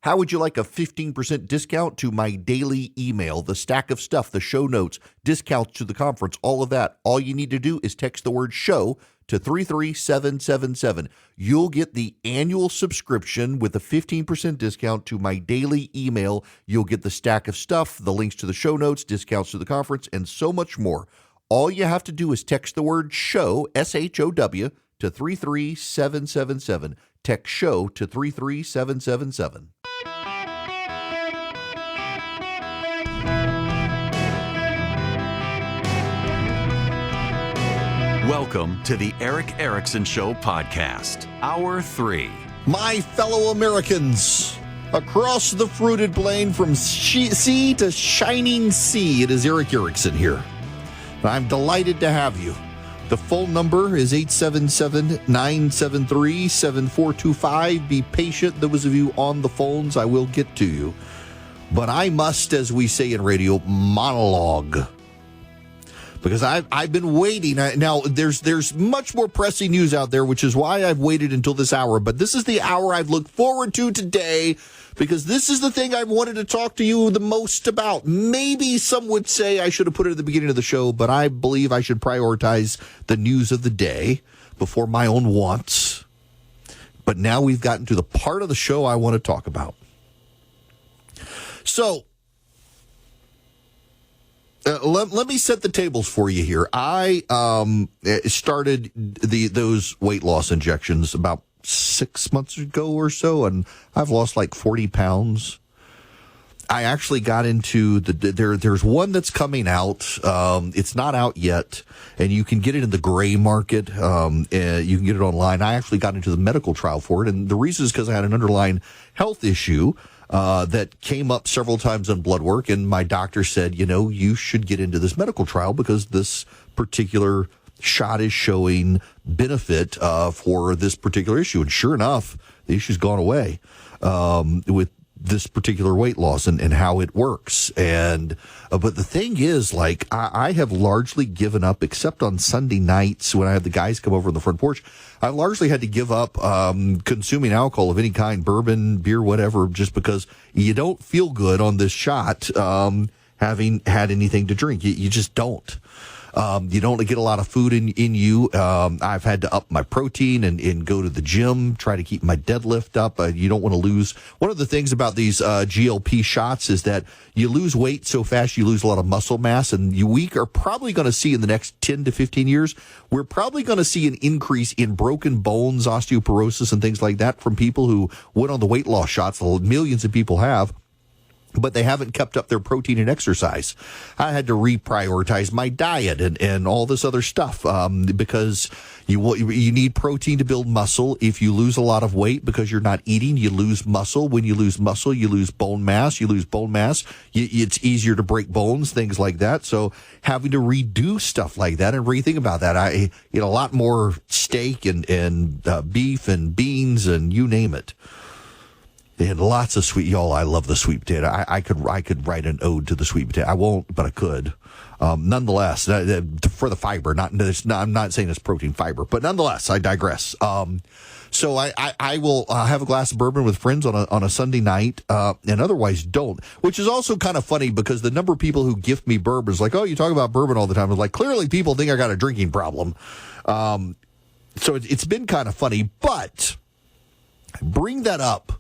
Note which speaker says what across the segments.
Speaker 1: How would you like a 15% discount to my daily email, the stack of stuff, the show notes, discounts to the conference, all of that? All you need to do is text the word show to 33777. You'll get the annual subscription with a 15% discount to my daily email. You'll get the stack of stuff, the links to the show notes, discounts to the conference, and so much more. All you have to do is text the word show, SHOW, to 33777. Text show to 33777.
Speaker 2: Welcome to the Erick Erickson Show podcast, Hour 3.
Speaker 1: My fellow Americans, across the fruited plain from sea to shining sea, it is Erick Erickson here. I'm delighted to have you. The phone number is 877-973-7425. Be patient, those of you on the phones, I will get to you. But I must, as we say in radio, monologue. Because I've been waiting. Now, there's much more pressing news out there, which is why I've waited until this hour. But this is the hour I've looked forward to today, because this is the thing I wanted to talk to you the most about. Maybe some would say I should have put it at the beginning of the show, but I believe I should prioritize the news of the day before my own wants. But now we've gotten to the part of the show I want to talk about. So, let me set the tables for you here. I started those weight loss injections about 6 months ago or so, and I've lost like 40 pounds. I actually got into there's one that's coming out. It's not out yet, and you can get it in the gray market. You can get it online. I actually got into the medical trial for it, and the reason is because I had an underlying health issue that came up several times on blood work, and my doctor said, you should get into this medical trial because this particular shot is showing benefit for this particular issue. And sure enough, the issue's gone away with this particular weight loss and how it works. And but the thing is, like, I have largely given up, except on Sunday nights when I have the guys come over on the front porch. I largely had to give up consuming alcohol of any kind, bourbon, beer, whatever, just because you don't feel good on this shot having had anything to drink. You just don't. You don't get a lot of food in you. I've had to up my protein and go to the gym, try to keep my deadlift up. You don't want to lose. One of the things about these GLP shots is that you lose weight so fast, you lose a lot of muscle mass. And we are probably going to see in the next 10 to 15 years, we're probably going to see an increase in broken bones, osteoporosis, and things like that from people who went on the weight loss shots. Millions of people have. But they haven't kept up their protein and exercise. I had to reprioritize my diet and all this other stuff because you need protein to build muscle. If you lose a lot of weight because you're not eating, you lose muscle. When you lose muscle, you lose bone mass. You lose bone mass, it's easier to break bones, things like that. So having to redo stuff like that and rethink about that, I eat a lot more steak and beef and beans and you name it. And lots of sweet, y'all. I love the sweet potato. I could write an ode to the sweet potato. I won't, but I could. Nonetheless, for the fiber, I'm not saying it's protein fiber, but nonetheless, I digress. So I will have a glass of bourbon with friends on a Sunday night, and otherwise don't. Which is also kind of funny because the number of people who gift me bourbon is like, oh, you talk about bourbon all the time. It's like, clearly people think I got a drinking problem. So it's been kind of funny, but I bring that up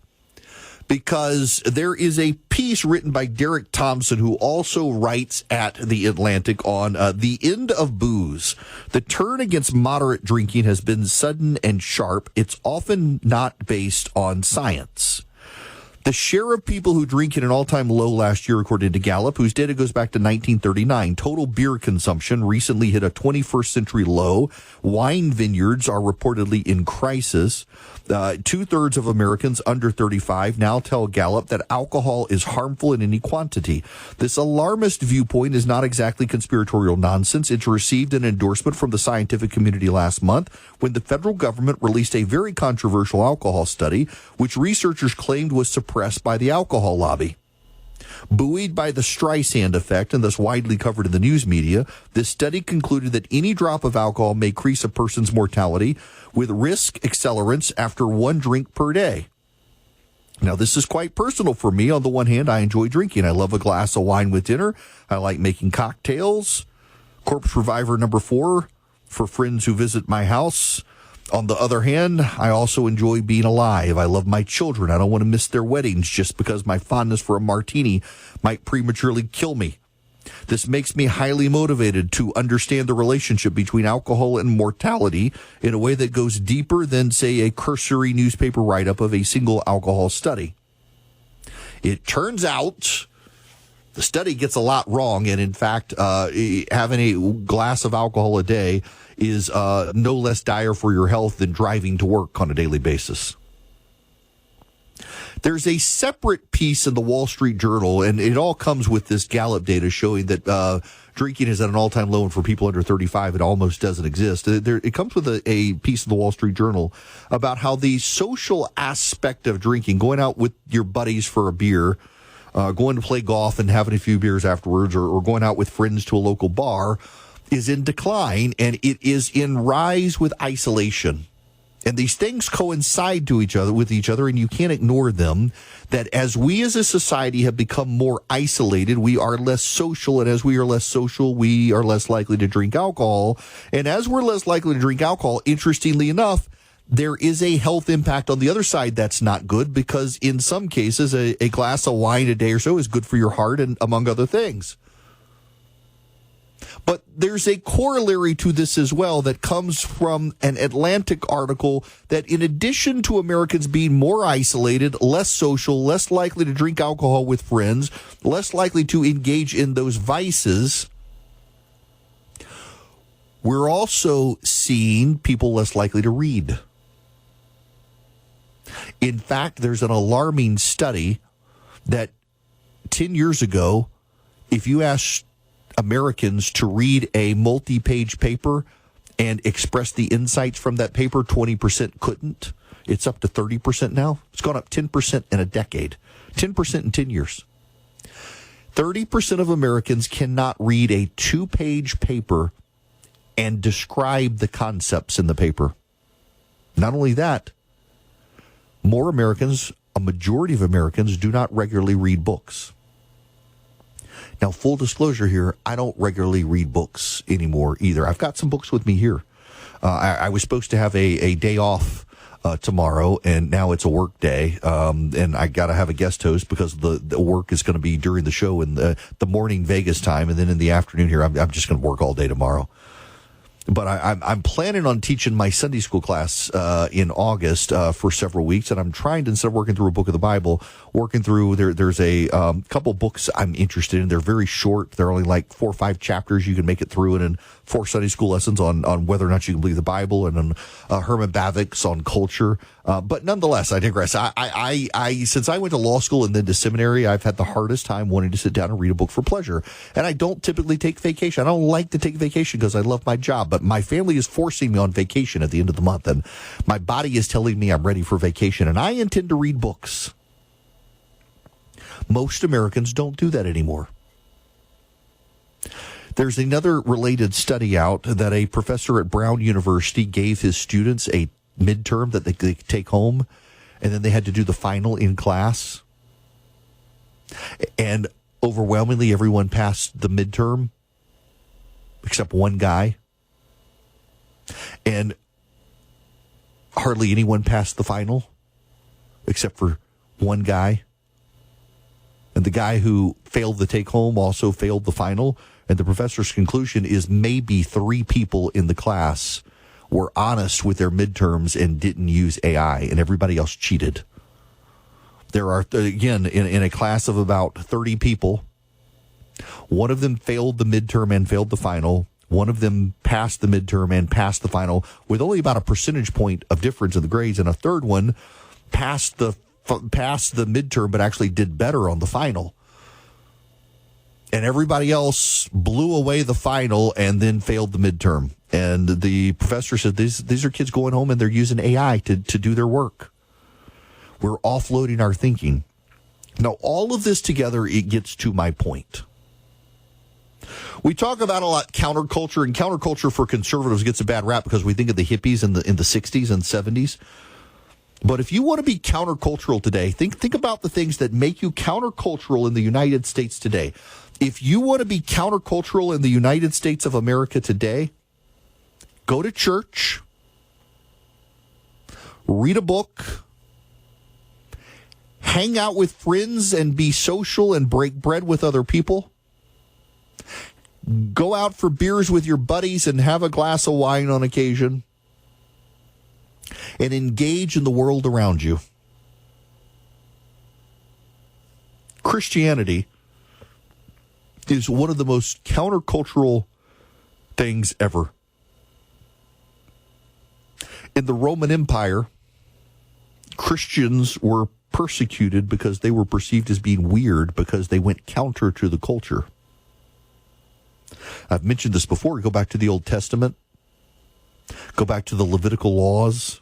Speaker 1: because there is a piece written by Derek Thompson, who also writes at The Atlantic on the end of booze. The turn against moderate drinking has been sudden and sharp. It's often not based on science. The share of people who drink at an all-time low last year, according to Gallup, whose data goes back to 1939. Total beer consumption recently hit a 21st century low. Wine vineyards are reportedly in crisis. 2/3 of Americans under 35 now tell Gallup that alcohol is harmful in any quantity. This alarmist viewpoint is not exactly conspiratorial nonsense. It received an endorsement from the scientific community last month when the federal government released a very controversial alcohol study, which researchers claimed was suppressed by the alcohol lobby. Buoyed by the Streisand effect and thus widely covered in the news media, this study concluded that any drop of alcohol may increase a person's mortality with risk accelerants after one drink per day. Now, this is quite personal for me. On the one hand, I enjoy drinking. I love a glass of wine with dinner. I like making cocktails. Corpse Reviver number 4 for friends who visit my house. On the other hand, I also enjoy being alive. I love my children. I don't want to miss their weddings just because my fondness for a martini might prematurely kill me. This makes me highly motivated to understand the relationship between alcohol and mortality in a way that goes deeper than, say, a cursory newspaper write-up of a single alcohol study. It turns out the study gets a lot wrong, and in fact, having a glass of alcohol a day is no less dire for your health than driving to work on a daily basis. There's a separate piece in the Wall Street Journal, and it all comes with this Gallup data showing that drinking is at an all-time low, and for people under 35, it almost doesn't exist. It comes with a piece of the Wall Street Journal about how the social aspect of drinking, going out with your buddies for a beer, going to play golf and having a few beers afterwards, or going out with friends to a local bar, is in decline, and it is in rise with isolation. And these things coincide with each other, and you can't ignore them, that as we as a society have become more isolated, we are less social, and as we are less social, we are less likely to drink alcohol. And as we're less likely to drink alcohol, interestingly enough, there is a health impact on the other side that's not good, because in some cases, a glass of wine a day or so is good for your heart, and among other things. But there's a corollary to this as well that comes from an Atlantic article that in addition to Americans being more isolated, less social, less likely to drink alcohol with friends, less likely to engage in those vices, we're also seeing people less likely to read. In fact, there's an alarming study that 10 years ago, if you asked Americans to read a multi-page paper and express the insights from that paper, 20% couldn't. It's up to 30% now. It's gone up 10% in a decade, 10% in 10 years. 30% of Americans cannot read a 2-page paper and describe the concepts in the paper. Not only that, more Americans, a majority of Americans, do not regularly read books. Now, full disclosure here, I don't regularly read books anymore either. I've got some books with me here. I was supposed to have a day off tomorrow, and now it's a work day, and I got to have a guest host because the work is going to be during the show in the morning Vegas time, and then in the afternoon here, I'm just going to work all day tomorrow. But I'm planning on teaching my Sunday school class in August for several weeks, and I'm trying to, instead of working through a book of the Bible, working through there's a couple books I'm interested in. They're very short. They're only like 4 or 5 chapters. You can make it through, and in 4 Sunday school lessons on whether or not you can believe the Bible, and on Herman Bavinck's on culture. But nonetheless, I digress. I since I went to law school and then to seminary, I've had the hardest time wanting to sit down and read a book for pleasure. And I don't typically take vacation. I don't like to take vacation because I love my job. But my family is forcing me on vacation at the end of the month, and my body is telling me I'm ready for vacation, and I intend to read books. Most Americans don't do that anymore. There's another related study out that a professor at Brown University gave his students a midterm that they could take home, and then they had to do the final in class. And overwhelmingly, everyone passed the midterm, except one guy. And hardly anyone passed the final, except for one guy. And the guy who failed the take-home also failed the final. And the professor's conclusion is maybe 3 people in the class were honest with their midterms and didn't use AI, and everybody else cheated. There are, again, in a class of about 30 people, one of them failed the midterm and failed the final. One of them passed the midterm and passed the final with only about a percentage point of difference in the grades, and a third one passed the midterm but actually did better on the final. And everybody else blew away the final and then failed the midterm. And the professor said these are kids going home and they're using AI to do their work. We're offloading our thinking. Now, all of this together, it gets to my point. We talk about a lot counterculture, and counterculture for conservatives gets a bad rap because we think of the hippies in the 60s and 70s. But if you want to be countercultural today, think about the things that make you countercultural in the United States today. If you want to be countercultural in the United States of America today, go to church, read a book, hang out with friends and be social and break bread with other people. Go out for beers with your buddies and have a glass of wine on occasion. And engage in the world around you. Christianity is one of the most countercultural things ever. In the Roman Empire, Christians were persecuted because they were perceived as being weird because they went counter to the culture. I've mentioned this before. Go back to the Old Testament. Go back to the Levitical laws.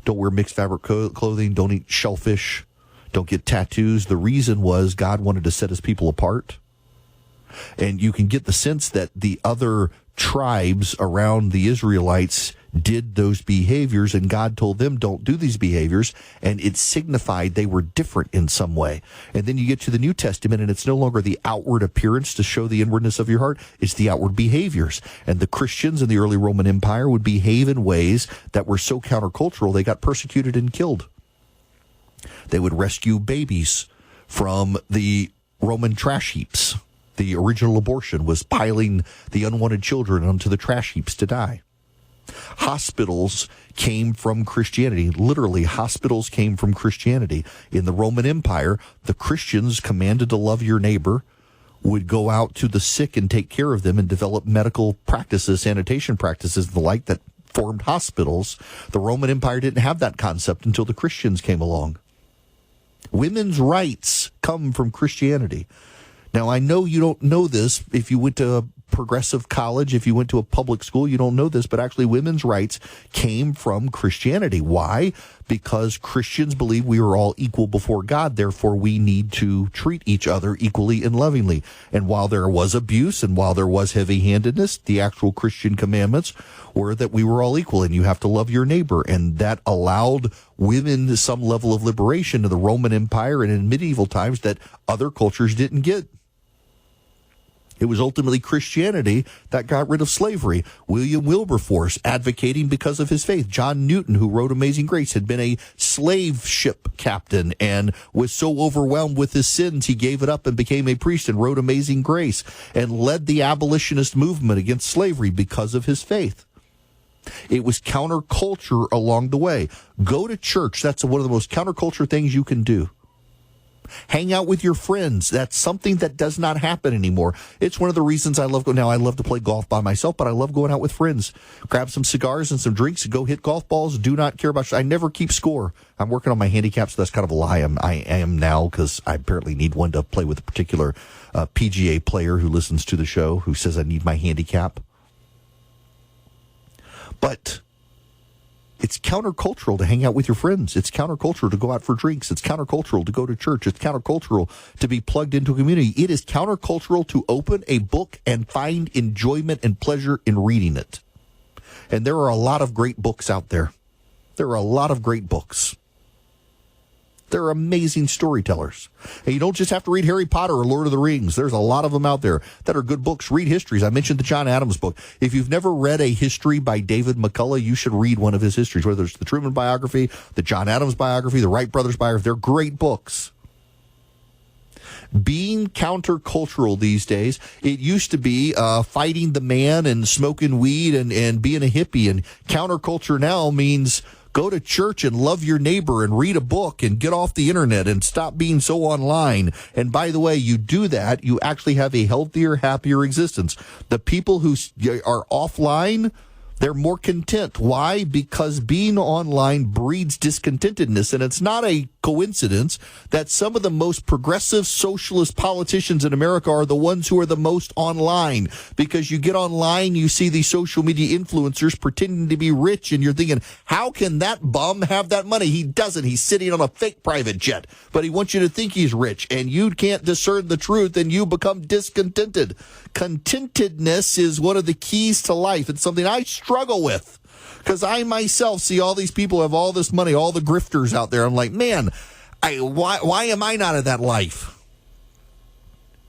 Speaker 1: Don't wear mixed fabric clothing. Don't eat shellfish. Don't get tattoos. The reason was God wanted to set his people apart. And you can get the sense that the other tribes around the Israelites did those behaviors, and God told them, don't do these behaviors, and it signified they were different in some way. And then you get to the New Testament, and it's no longer the outward appearance to show the inwardness of your heart, it's the outward behaviors. And the Christians in the early Roman Empire would behave in ways that were so countercultural, they got persecuted and killed. They would rescue babies from the Roman trash heaps. The original abortion was piling the unwanted children onto the trash heaps to die. Hospitals came from Christianity. Literally, hospitals came from Christianity. In the Roman Empire, the Christians commanded to love your neighbor, would go out to the sick and take care of them and develop medical practices, sanitation practices, and the like that formed hospitals. The Roman Empire didn't have that concept until the Christians came along. Women's rights come from Christianity. Now, I know you don't know this. If you went to a progressive college, if you went to a public school, you don't know this, but actually women's rights came from Christianity. Why? Because Christians believe we are all equal before God, therefore we need to treat each other equally and lovingly. And while there was abuse and while there was heavy-handedness, the actual Christian commandments were that we were all equal and you have to love your neighbor. And that allowed women some level of liberation in the Roman Empire and in medieval times that other cultures didn't get. It was ultimately Christianity that got rid of slavery. William Wilberforce advocating because of his faith. John Newton, who wrote Amazing Grace, had been a slave ship captain and was so overwhelmed with his sins, he gave it up and became a priest and wrote Amazing Grace and led the abolitionist movement against slavery because of his faith. It was counterculture along the way. Go to church. That's one of the most counterculture things you can do. Hang out with your friends. That's something that does not happen anymore. It's one of the reasons I love now. I love to play golf by myself, but I love going out with friends. Grab some cigars and some drinks and go hit golf balls. Do not care about. I never keep score. I'm working on my handicap, so that's kind of a lie. I am now because I apparently need one to play with a particular PGA player who listens to the show who says I need my handicap. But it's countercultural to hang out with your friends. It's countercultural to go out for drinks. It's countercultural to go to church. It's countercultural to be plugged into a community. It is countercultural to open a book and find enjoyment and pleasure in reading it. And there are a lot of great books out there. There are a lot of great books. They're amazing storytellers. And you don't just have to read Harry Potter or Lord of the Rings. There's a lot of them out there that are good books. Read histories. I mentioned the John Adams book. If you've never read a history by David McCullough, you should read one of his histories, whether it's the Truman biography, the John Adams biography, the Wright brothers biography. They're great books. Being countercultural these days, it used to be fighting the man and smoking weed and being a hippie. And counterculture now means go to church and love your neighbor and read a book and get off the internet and stop being so online. And by the way, you do that, you actually have a healthier, happier existence. The people who are offline, they're more content. Why? Because being online breeds discontentedness. And it's not a coincidence that some of the most progressive socialist politicians in America are the ones who are the most online. Because you get online, you see these social media influencers pretending to be rich, and you're thinking, how can that bum have that money? He doesn't. He's sitting on a fake private jet. But he wants you to think he's rich, and you can't discern the truth, and you become discontented. Contentedness is one of the keys to life. It's something I struggle with. Because I myself see all these people who have all this money, all the grifters out there. I'm like, man, why am I not in that life?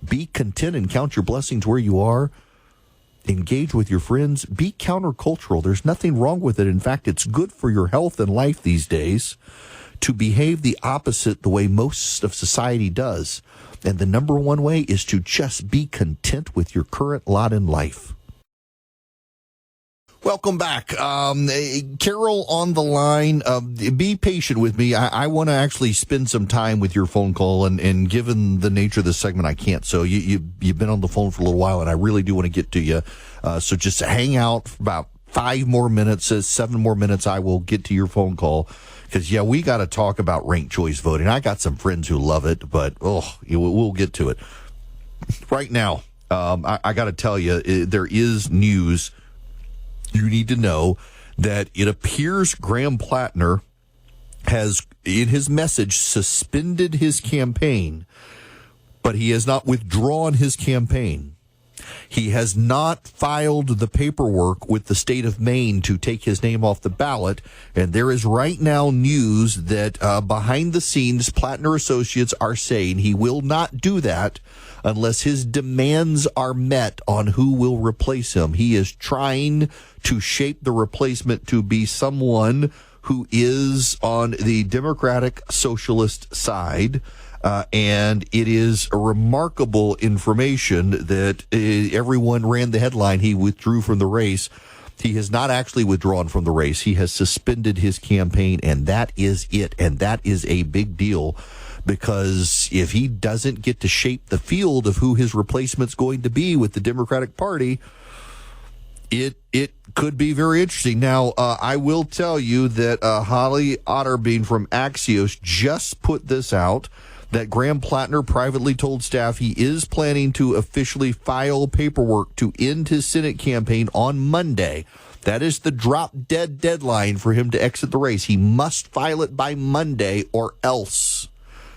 Speaker 1: Be content and count your blessings where you are. Engage with your friends. Be countercultural. There's nothing wrong with it. In fact, it's good for your health and life these days to behave the opposite the way most of society does. And the number one way is to just be content with your current lot in life. Welcome back. Carol on the line. Be patient with me. I want to actually spend some time with your phone call, and given the nature of this segment, I can't. So you've been on the phone for a little while, and I really do want to get to you. So just hang out for about 5 more minutes, 7 more minutes. I will get to your phone call because, we got to talk about ranked choice voting. I got some friends who love it, but we'll get to it. Right now, I got to tell you, there is news. You need to know that it appears Graham Platner has, in his message, suspended his campaign, but he has not withdrawn his campaign. He has not filed the paperwork with the state of Maine to take his name off the ballot, and there is right now news that behind the scenes, Platner Associates are saying he will not do that unless his demands are met on who will replace him. He is trying to shape the replacement to be someone who is on the Democratic Socialist side. And it is a remarkable information that everyone ran the headline. He withdrew from the race. He has not actually withdrawn from the race. He has suspended his campaign, and that is it. And that is a big deal, because if he doesn't get to shape the field of who his replacement's going to be with the Democratic Party, it could be very interesting. Now, I will tell you that Holly Otterbein from Axios just put this out, that Graham Platner privately told staff he is planning to officially file paperwork to end his Senate campaign on Monday. That is the drop-dead deadline for him to exit the race. He must file it by Monday or else.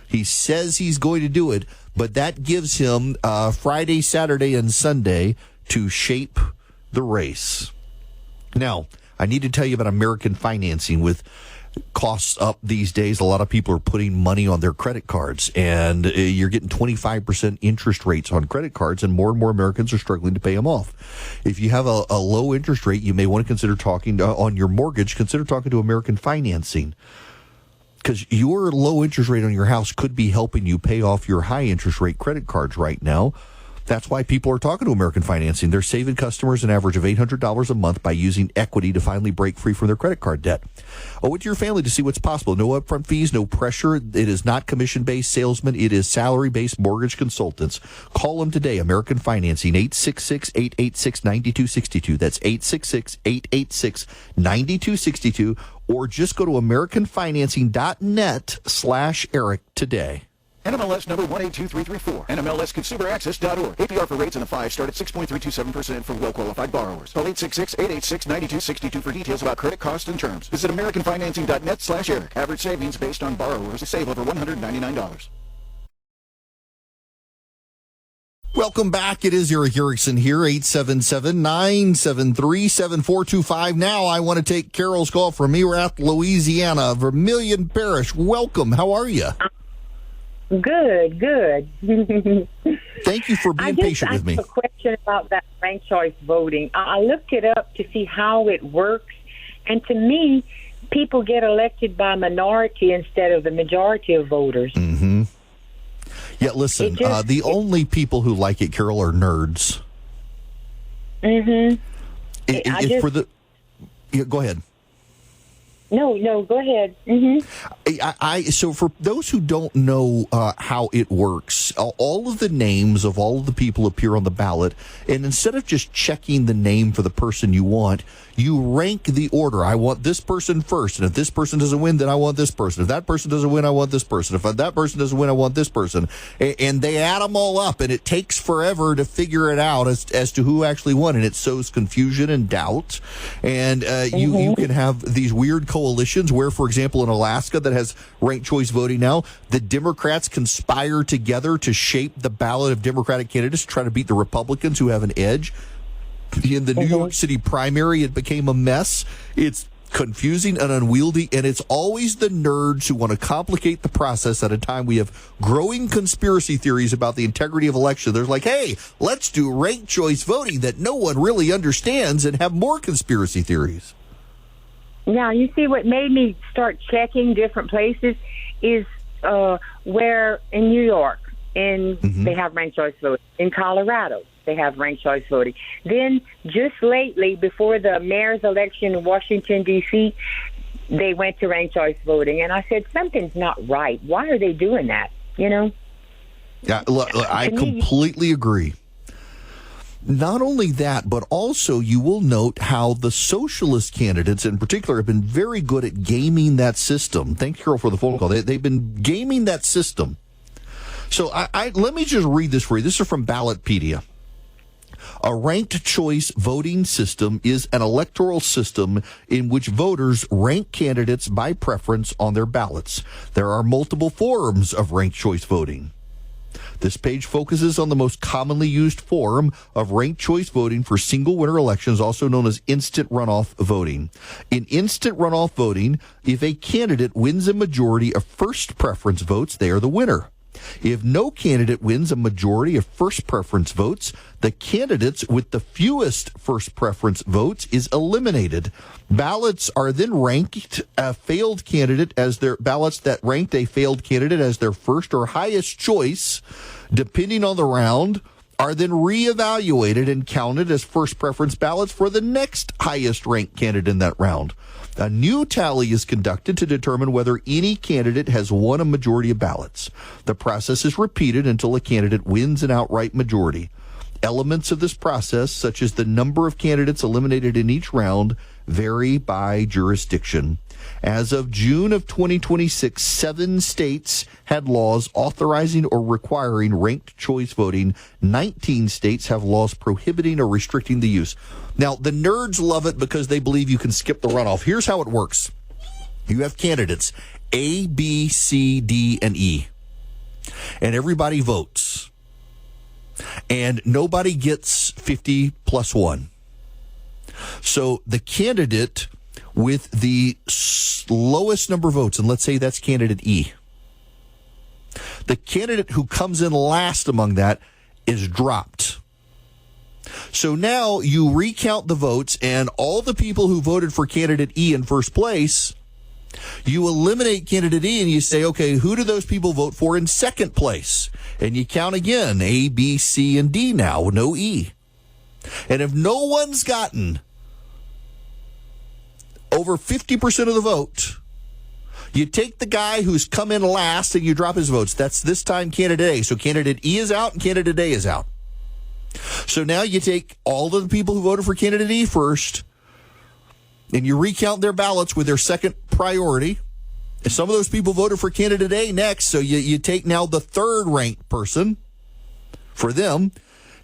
Speaker 1: He says he's going to do it, but that gives him Friday, Saturday, and Sunday to shape the race. Now, I need to tell you about American financing. With costs up these days, a lot of people are putting money on their credit cards, and you're getting 25% interest rates on credit cards, and more Americans are struggling to pay them off. If you have a low interest rate, you may want to consider talking on your mortgage, consider talking to American Financing, because your low interest rate on your house could be helping you pay off your high interest rate credit cards right now. That's why people are talking to American Financing. They're saving customers an average of $800 a month by using equity to finally break free from their credit card debt. Owe it to your family to see what's possible. No upfront fees, no pressure. It is not commission-based salesman. It is salary-based mortgage consultants. Call them today, American Financing, 866-886-9262. That's 866-886-9262. Or just go to AmericanFinancing.net/Eric today.
Speaker 3: NMLS number 182334. NMLSConsumerAccess.org. APR for rates in the 5 start at 6.327% for well-qualified borrowers. Call 866-886-9262 for details about credit costs and terms. Visit AmericanFinancing.net/Eric. Average savings based on borrowers to save over $199.
Speaker 1: Welcome back. It is Erick Erickson here, 877-973-7425. Now I want to take Carol's call from Erath, Louisiana, Vermilion Parish. Welcome. How are you?
Speaker 4: Good.
Speaker 1: Thank you for being patient with me.
Speaker 4: I have a question about that ranked choice voting. I looked it up to see how it works, and to me, people get elected by minority instead of the majority of voters.
Speaker 1: Mm-hmm. Yeah, listen, the only people who like it, Carol, are nerds.
Speaker 4: Mm-hmm.
Speaker 1: Go ahead.
Speaker 4: No, go ahead. Mm-hmm.
Speaker 1: So for those who don't know how it works, all of the names of all of the people appear on the ballot, and instead of just checking the name for the person you want, you rank the order. I want this person first, and if this person doesn't win, then I want this person. If that person doesn't win, I want this person. If that person doesn't win, I want this person. And they add them all up, and it takes forever to figure it out as to who actually won, and it sows confusion and doubt. And you can have these weird coalitions where, for example, in Alaska that has ranked choice voting now, the Democrats conspire together to shape the ballot of Democratic candidates to try to beat the Republicans who have an edge. In the New York City primary, it became a mess. It's confusing and unwieldy, and it's always the nerds who want to complicate the process at a time we have growing conspiracy theories about the integrity of election. They're like, hey, let's do ranked choice voting that no one really understands and have more conspiracy theories.
Speaker 4: Now, you see what made me start checking different places is where in New York, they have ranked choice voting. In Colorado, they have ranked choice voting. Then just lately, before the mayor's election in Washington, D.C., they went to ranked choice voting. And I said, something's not right. Why are they doing that, you know?
Speaker 1: Yeah, I completely agree. Not only that, but also you will note how the socialist candidates in particular have been very good at gaming that system. Thanks, Carol, for the phone call. They've been gaming that system. So let me just read this for you. This is from Ballotpedia. A ranked choice voting system is an electoral system in which voters rank candidates by preference on their ballots. There are multiple forms of ranked choice voting. This page focuses on the most commonly used form of ranked choice voting for single winner elections, also known as instant runoff voting. In instant runoff voting, if a candidate wins a majority of first preference votes, they are the winner. If no candidate wins a majority of first preference votes, the candidates with the fewest first preference votes is eliminated. Ballots are then ranked a failed candidate as their ballots that ranked a failed candidate as their first or highest choice, depending on the round, are then reevaluated and counted as first preference ballots for the next highest ranked candidate in that round. A new tally is conducted to determine whether any candidate has won a majority of ballots. The process is repeated until a candidate wins an outright majority. Elements of this process, such as the number of candidates eliminated in each round, vary by jurisdiction. As of June of 2026, 7 states had laws authorizing or requiring ranked choice voting. 19 states have laws prohibiting or restricting the use. Now, the nerds love it because they believe you can skip the runoff. Here's how it works. You have candidates A, B, C, D, and E. And everybody votes. And nobody gets 50 plus 1. So the candidate with the lowest number of votes, and let's say that's candidate E, the candidate who comes in last among that is dropped. So now you recount the votes, and all the people who voted for candidate E in first place, you eliminate candidate E and you say, okay, who do those people vote for in second place? And you count again, A, B, C, and D now, no E. And if no one's gotten over 50% of the vote, you take the guy who's come in last and you drop his votes. That's this time candidate A. So candidate E is out and candidate A is out. So now you take all of the people who voted for candidate E first and you recount their ballots with their second priority. And some of those people voted for candidate A next. So you take now the third ranked person for them.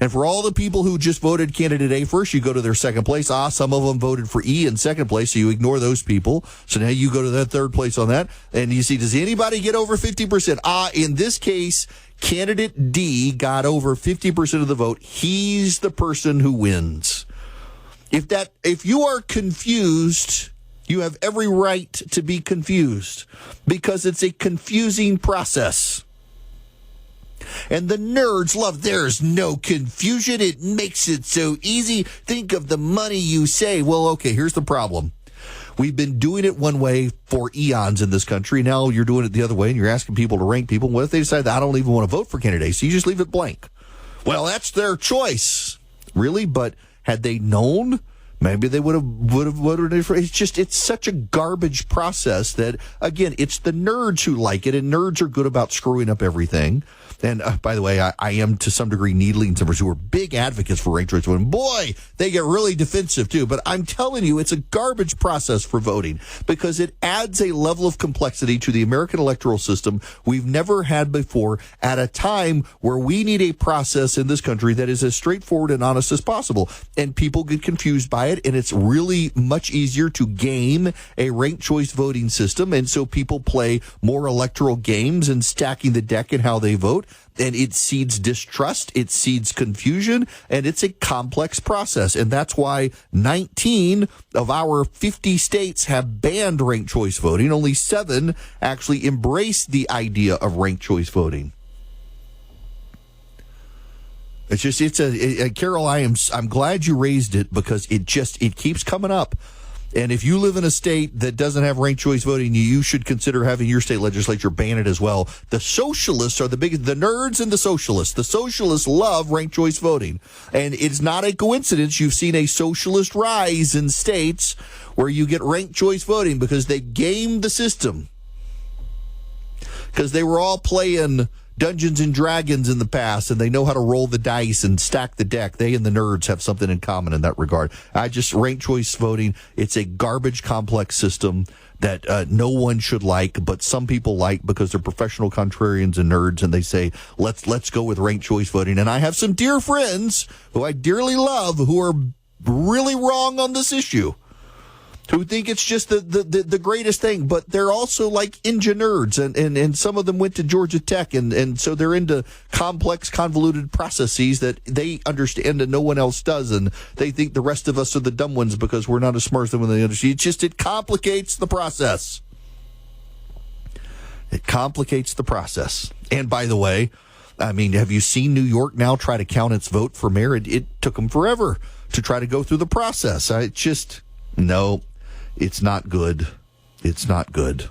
Speaker 1: And for all the people who just voted candidate A first, you go to their second place. Some of them voted for E in second place, so you ignore those people. So now you go to that third place on that. And you see, does anybody get over 50%? In this case, candidate D got over 50% of the vote. He's the person who wins. If you are confused, you have every right to be confused because it's a confusing process. And the nerds love, there's no confusion. It makes it so easy. Think of the money you save. Well, okay, here's the problem. We've been doing it one way for eons in this country. Now you're doing it the other way, and you're asking people to rank people. What if they decide that I don't even want to vote for candidates? So you just leave it blank. Well, that's their choice. Really? But had they known, maybe they would have voted. It's such a garbage process that, again, it's the nerds who like it, and nerds are good about screwing up everything. And by the way, I am to some degree needling some who are big advocates for ranked choice voting. Boy, they get really defensive too. But I'm telling you, it's a garbage process for voting because it adds a level of complexity to the American electoral system we've never had before at a time where we need a process in this country that is as straightforward and honest as possible. And people get confused by it, and it's really much easier to game a ranked choice voting system, and so people play more electoral games and stacking the deck and how they vote, and it seeds distrust, it seeds confusion, and it's a complex process, and that's why 19 of our 50 states have banned ranked choice voting. Only 7 actually embrace the idea of ranked choice voting. Carol, I'm glad you raised it, because it keeps coming up. And if you live in a state that doesn't have ranked choice voting, you should consider having your state legislature ban it as well. The socialists are the biggest, the nerds and the socialists. The socialists love ranked choice voting. And it's not a coincidence you've seen a socialist rise in states where you get ranked choice voting, because they gamed the system. Because they were all playing Dungeons and Dragons in the past, and they know how to roll the dice and stack the deck. They and the nerds have something in common in that regard. Ranked choice voting, it's a garbage complex system that no one should like, but some people like because they're professional contrarians and nerds, and they say, let's go with ranked choice voting. And I have some dear friends who I dearly love who are really wrong on this issue, who think it's just the greatest thing, but they're also like nerds, and some of them went to Georgia Tech, and so they're into complex, convoluted processes that they understand and no one else does, and they think the rest of us are the dumb ones because we're not as smart as them when they understand. It complicates the process. It complicates the process. And by the way, have you seen New York now try to count its vote for mayor? It took them forever to try to go through the process. No. It's not good. It's not good.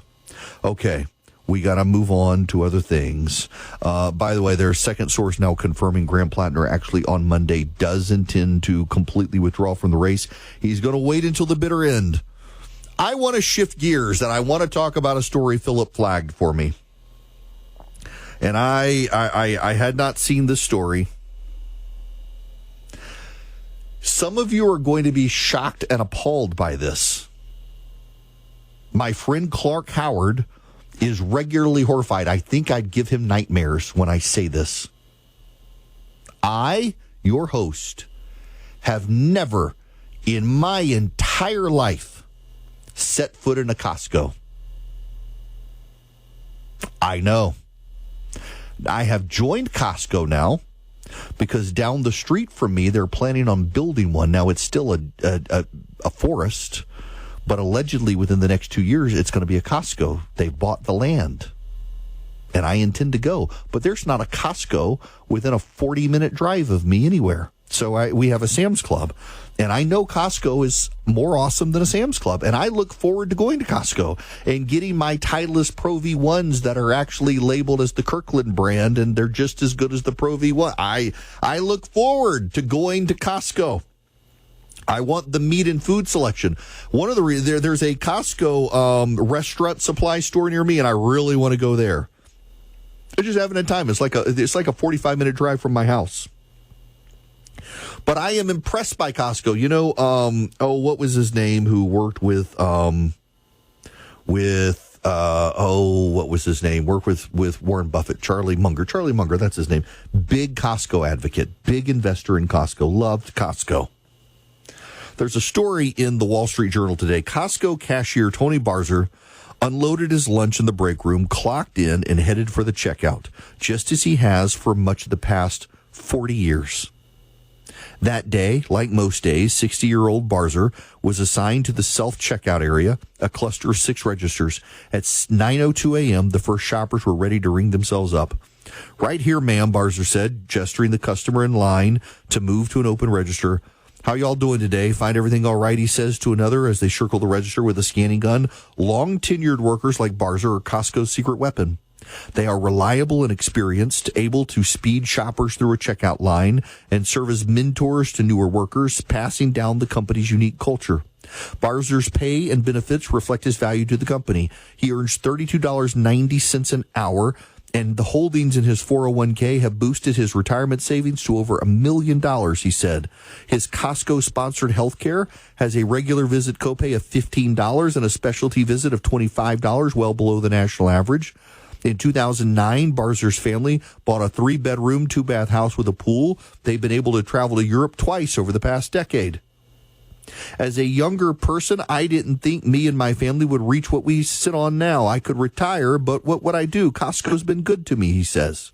Speaker 1: Okay, we got to move on to other things. By the way, there's second source now confirming Graham Platner actually on Monday does intend to completely withdraw from the race. He's going to wait until the bitter end. I want to shift gears, and I want to talk about a story Philip flagged for me. And I had not seen this story. Some of you are going to be shocked and appalled by this. My friend Clark Howard is regularly horrified. I think I'd give him nightmares when I say this. I, your host, have never in my entire life set foot in a Costco. I know. I have joined Costco now because down the street from me, they're planning on building one. Now, it's still a forest, but allegedly within the next 2 years, it's going to be a Costco. They've bought the land, and I intend to go. But there's not a Costco within a 40-minute drive of me anywhere. So we have a Sam's Club, and I know Costco is more awesome than a Sam's Club, and I look forward to going to Costco and getting my Titleist Pro V1s that are actually labeled as the Kirkland brand, and they're just as good as the Pro V1. I look forward to going to Costco. I want the meat and food selection. One of the reasons there's a Costco restaurant supply store near me, and I really want to go there. I just haven't had time. It's like a 45-minute drive from my house. But I am impressed by Costco. You know, what was his name who worked with Warren Buffett, Charlie Munger, that's his name. Big Costco advocate, big investor in Costco, loved Costco. There's a story in the Wall Street Journal today. Costco cashier Tony Barzer unloaded his lunch in the break room, clocked in, and headed for the checkout, just as he has for much of the past 40 years. That day, like most days, 60-year-old Barzer was assigned to the self-checkout area, a cluster of 6 registers. At 9:02 a.m., the first shoppers were ready to ring themselves up. "Right here, ma'am," Barzer said, gesturing the customer in line to move to an open register. "How y'all doing today? Find everything all right?" he says to another as they circle the register with a scanning gun. Long-tenured workers like Barzer are Costco's secret weapon. They are reliable and experienced, able to speed shoppers through a checkout line and serve as mentors to newer workers, passing down the company's unique culture. Barzer's pay and benefits reflect his value to the company. He earns $32.90 an hour, and the holdings in his 401k have boosted his retirement savings to over $1 million, he said. His Costco-sponsored health care has a regular visit copay of $15 and a specialty visit of $25, well below the national average. In 2009, Barzer's family bought a 3-bedroom, 2-bath house with a pool. They've been able to travel to Europe twice over the past decade. As a younger person, I didn't think me and my family would reach what we sit on now. I could retire, but what would I do? Costco's been good to me, he says.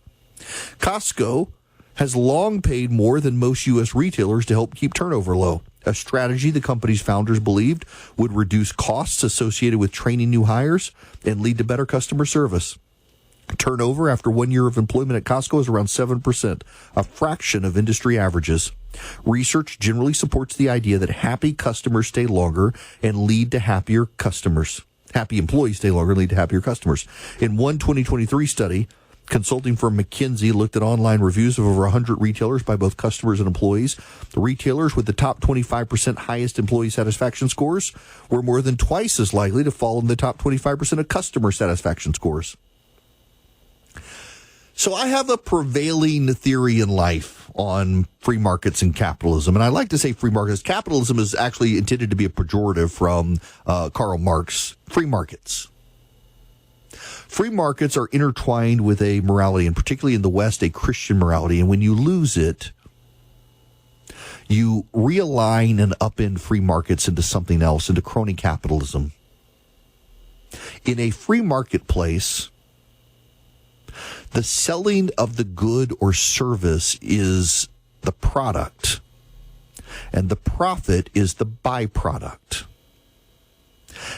Speaker 1: Costco has long paid more than most U.S. retailers to help keep turnover low, a strategy the company's founders believed would reduce costs associated with training new hires and lead to better customer service. Turnover after 1 year of employment at Costco is around 7%, a fraction of industry averages. Research generally supports the idea that happy customers stay longer and lead to happier customers. Happy employees stay longer and lead to happier customers. In one 2023 study, consulting firm McKinsey looked at online reviews of over 100 retailers by both customers and employees. The retailers with the top 25% highest employee satisfaction scores were more than twice as likely to fall in the top 25% of customer satisfaction scores. So I have a prevailing theory in life on free markets and capitalism. And I like to say free markets. Capitalism is actually intended to be a pejorative from Karl Marx. Free markets. Free markets are intertwined with a morality, and particularly in the West, a Christian morality. And when you lose it, you realign and upend free markets into something else, into crony capitalism. In a free marketplace, the selling of the good or service is the product, and the profit is the byproduct.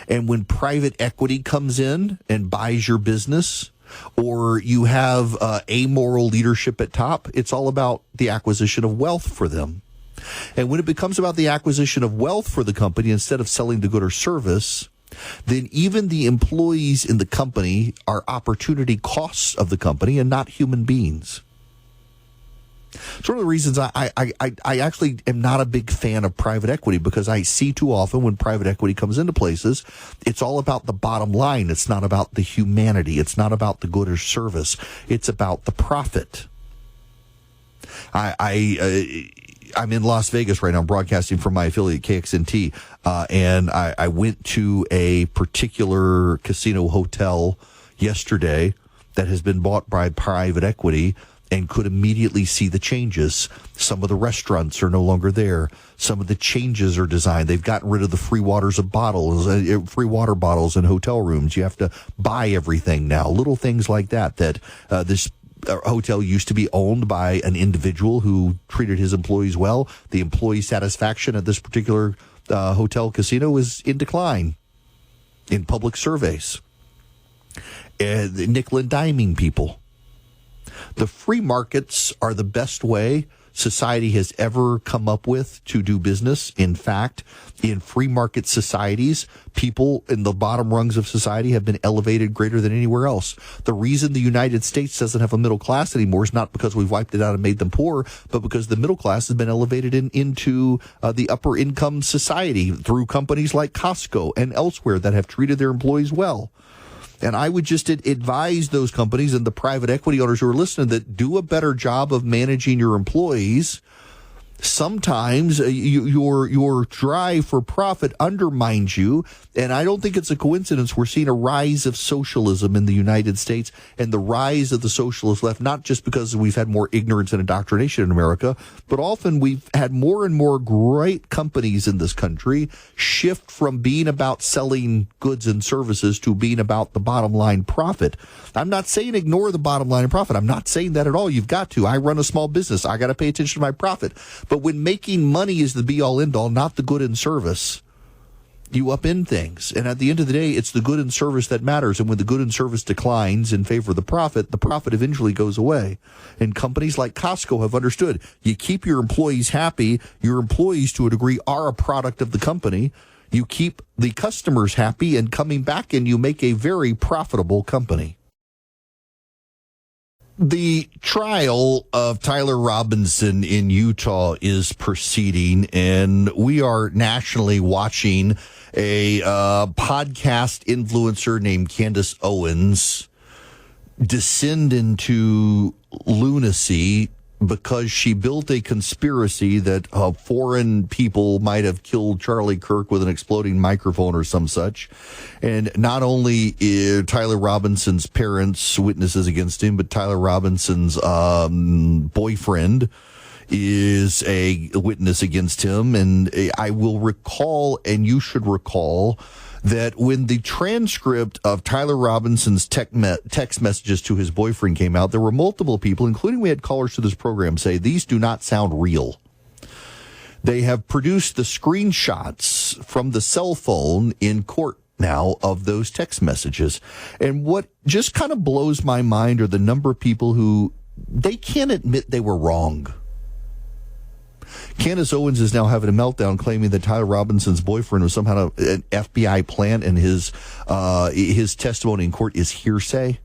Speaker 1: And when private equity comes in and buys your business, or you have amoral leadership at top, it's all about the acquisition of wealth for them. And when it becomes about the acquisition of wealth for the company instead of selling the good or service, then even the employees in the company are opportunity costs of the company and not human beings. It's one of the reasons I actually am not a big fan of private equity, because I see too often when private equity comes into places, it's all about the bottom line. It's not about the humanity. It's not about the good or service. It's about the profit. I'm in Las Vegas right now, broadcasting from my affiliate KXNT, and I went to a particular casino hotel yesterday that has been bought by private equity, and could immediately see the changes. Some of the restaurants are no longer there. Some of the changes are designed. They've gotten rid of the free water bottles in hotel rooms. You have to buy everything now. Little things like that, this hotel used to be owned by an individual who treated his employees well. The employee satisfaction at this particular hotel casino is in decline in public surveys. Nickel and diming people. The free markets are the best way society has ever come up with to do business. In fact, in free market societies, people in the bottom rungs of society have been elevated greater than anywhere else. The reason the United States doesn't have a middle class anymore is not because we've wiped it out and made them poor, but because the middle class has been elevated into the upper income society through companies like Costco and elsewhere that have treated their employees well. And I would just advise those companies and the private equity owners who are listening that do a better job of managing your employees. Sometimes your drive for profit undermines you, and I don't think it's a coincidence we're seeing a rise of socialism in the United States and the rise of the socialist left, not just because we've had more ignorance and indoctrination in America, but often we've had more and more great companies in this country shift from being about selling goods and services to being about the bottom line profit. I'm not saying ignore the bottom line and profit. I'm not saying that at all. You've got to. I run a small business. I got to pay attention to my profit. But when making money is the be-all, end-all, not the good and service, you upend things. And at the end of the day, it's the good and service that matters. And when the good and service declines in favor of the profit eventually goes away. And companies like Costco have understood. You keep your employees happy. Your employees, to a degree, are a product of the company. You keep the customers happy and coming back, and you make a very profitable company. The trial of Tyler Robinson in Utah is proceeding, and we are nationally watching a podcast influencer named Candace Owens descend into lunacy because she built a conspiracy that foreign people might have killed Charlie Kirk with an exploding microphone or some such. And not only Tyler Robinson's parents witnesses against him, but Tyler Robinson's boyfriend is a witness against him. And I will recall, and you should recall, that when the transcript of Tyler Robinson's text messages to his boyfriend came out, there were multiple people, including we had callers to this program, say these do not sound real. They have produced the screenshots from the cell phone in court now of those text messages. And what just kind of blows my mind are the number of people who they can't admit they were wrong. Candace Owens is now having a meltdown claiming that Tyler Robinson's boyfriend was somehow an FBI plant and his testimony in court is hearsay.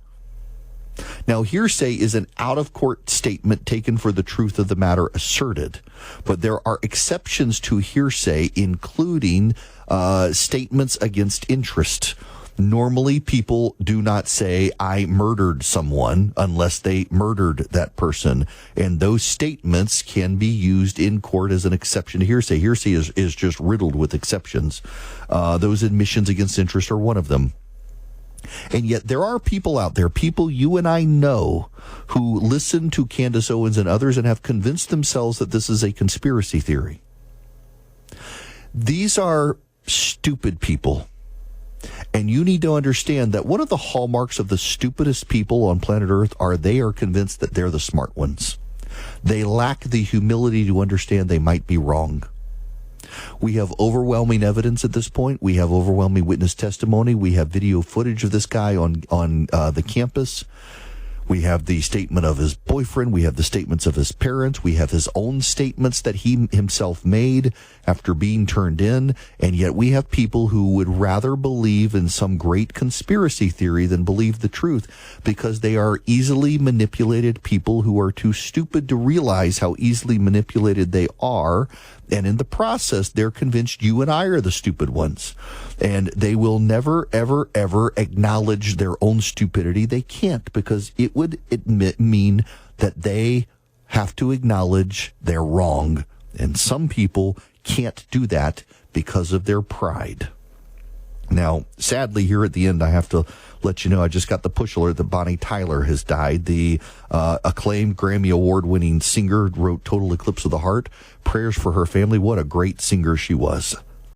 Speaker 1: Now, hearsay is an out-of-court statement taken for the truth of the matter asserted, but there are exceptions to hearsay, including statements against interest. Normally, people do not say, I murdered someone, unless they murdered that person. And those statements can be used in court as an exception to hearsay. Hearsay is just riddled with exceptions. Those admissions against interest are one of them. And yet there are people out there, people you and I know, who listen to Candace Owens and others and have convinced themselves that this is a conspiracy theory. These are stupid people. And you need to understand that one of the hallmarks of the stupidest people on planet Earth are they are convinced that they're the smart ones. They lack the humility to understand they might be wrong. We have overwhelming evidence at this point. We have overwhelming witness testimony. We have video footage of this guy on the campus. We have the statement of his boyfriend. We have the statements of his parents. We have his own statements that he himself made after being turned in. And yet we have people who would rather believe in some great conspiracy theory than believe the truth because they are easily manipulated people who are too stupid to realize how easily manipulated they are. And in the process, they're convinced you and I are the stupid ones. And they will never, ever, ever acknowledge their own stupidity. They can't because it would mean that they have to acknowledge they're wrong. And some people can't do that because of their pride. Now, sadly, here at the end, I have to let you know, I just got the push alert that Bonnie Tyler has died. The acclaimed Grammy Award-winning singer wrote Total Eclipse of the Heart. Prayers for her family. What a great singer she was.